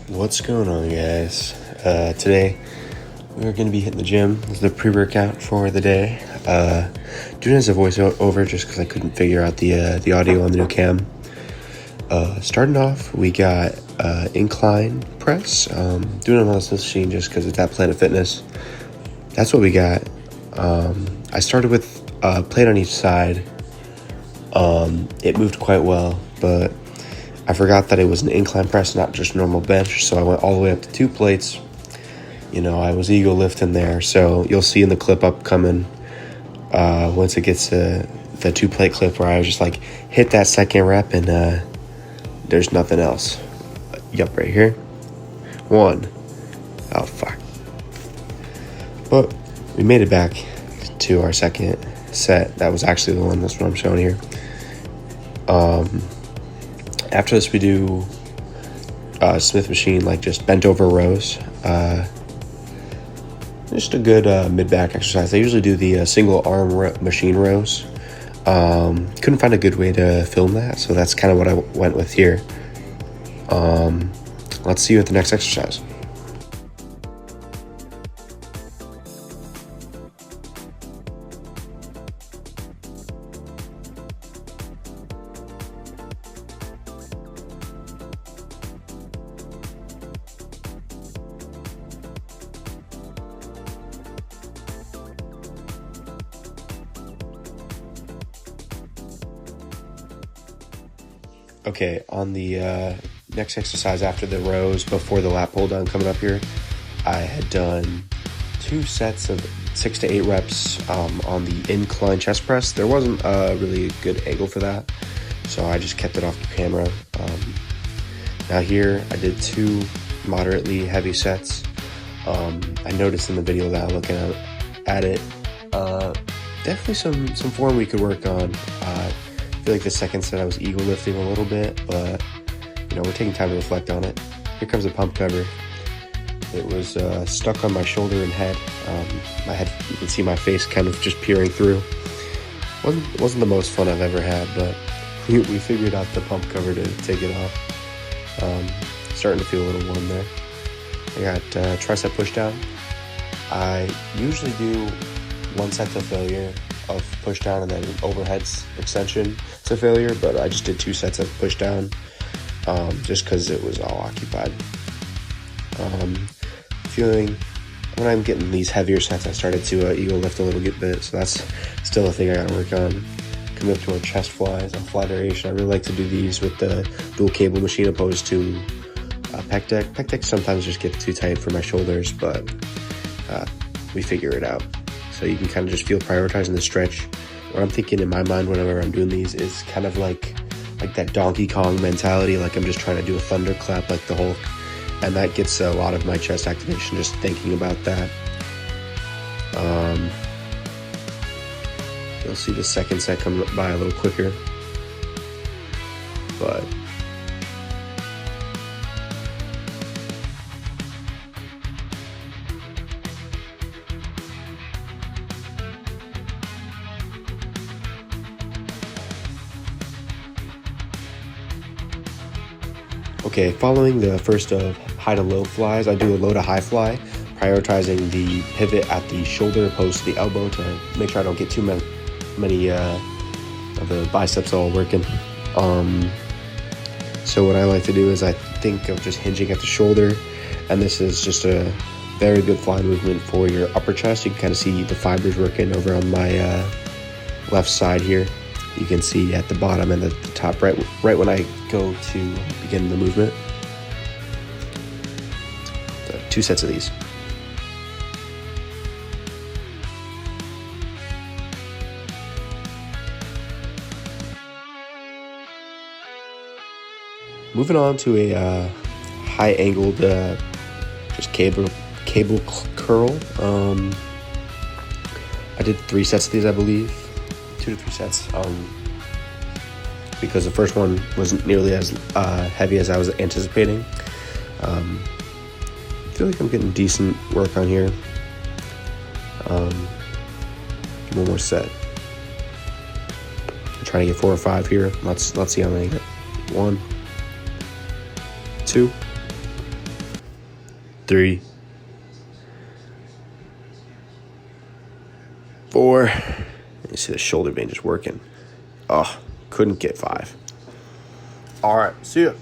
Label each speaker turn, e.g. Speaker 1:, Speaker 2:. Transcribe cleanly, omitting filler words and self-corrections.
Speaker 1: What's going on, guys? Today we're going to be hitting the gym. This is the pre-workout for the day. Doing it as a voiceover just because I couldn't figure out the audio on the new cam. Starting off, we got incline press. Doing it on this machine just because it's at Planet Fitness. That's what we got. I started with plate on each side. It moved quite well, but I forgot that it was an incline press, not just normal bench, so I went all the way up to 2 plates. I was ego lifting there, so you'll see in the clip upcoming, once it gets to the 2 plate clip where I was just like, hit that second rep and there's nothing else. Yup, right here. 1. Oh, fuck. But we made it back to our second set. That was actually the one, that's what I'm showing here. After this, we do Smith machine, like just bent over rows. Just a good mid-back exercise. I usually do the single arm machine rows. Couldn't find a good way to film that, so that's kind of what I went with here. Let's see you at the next exercise. Okay, on the next exercise after the rows, before the lat pull down coming up here, I had done 2 sets of 6 to 8 reps on the incline chest press. There wasn't a really good angle for that, so I just kept it off the camera. Now here, I did 2 moderately heavy sets. I noticed in the video that I'm looking at it, definitely some form we could work on. I feel like the second set I was ego lifting a little bit, but we're taking time to reflect on it. Here comes the pump cover. It was stuck on my shoulder and head. My head, you can see my face kind of just peering through. Wasn't the most fun I've ever had, but we figured out the pump cover to take it off. Starting to feel a little warm there. I got tricep push down. I usually do 1 set to failure of push down and then overhead extension to failure, but I just did 2 sets of push down just because it was all occupied. Feeling when I'm getting these heavier sets, I started to ego lift a little bit, so that's still a thing I gotta work on. Coming up to our chest flies on fly duration, I really like to do these with the dual cable machine opposed to pec deck. Pec deck sometimes just gets too tight for my shoulders, but we figure it out. So you can kind of just feel prioritizing the stretch. What I'm thinking in my mind whenever I'm doing these is kind of like that Donkey Kong mentality, like I'm just trying to do a thunderclap like the Hulk, and that gets a lot of my chest activation just thinking about that. You'll see the second set come by a little quicker, but okay, following the first of high to low flies, I do a low to high fly, prioritizing the pivot at the shoulder opposed to the elbow to make sure I don't get too many of the biceps all working. So what I like to do is I think of just hinging at the shoulder, and this is just a very good fly movement for your upper chest. You can kind of see the fibers working over on my left side here. You can see at the bottom and the top right when I go to begin the movement. So 2 sets of these. Moving on to a high angled just cable curl. I did 3 sets of these, I believe. 2 to 3 sets, because the first one wasn't nearly as heavy as I was anticipating. I feel like I'm getting decent work on here. 1 more set. I'm trying to get 4 or 5 here. Let's see how many I get. 1, 2, 3, 4. You see the shoulder vein just working. Oh, couldn't get 5. All right, see ya.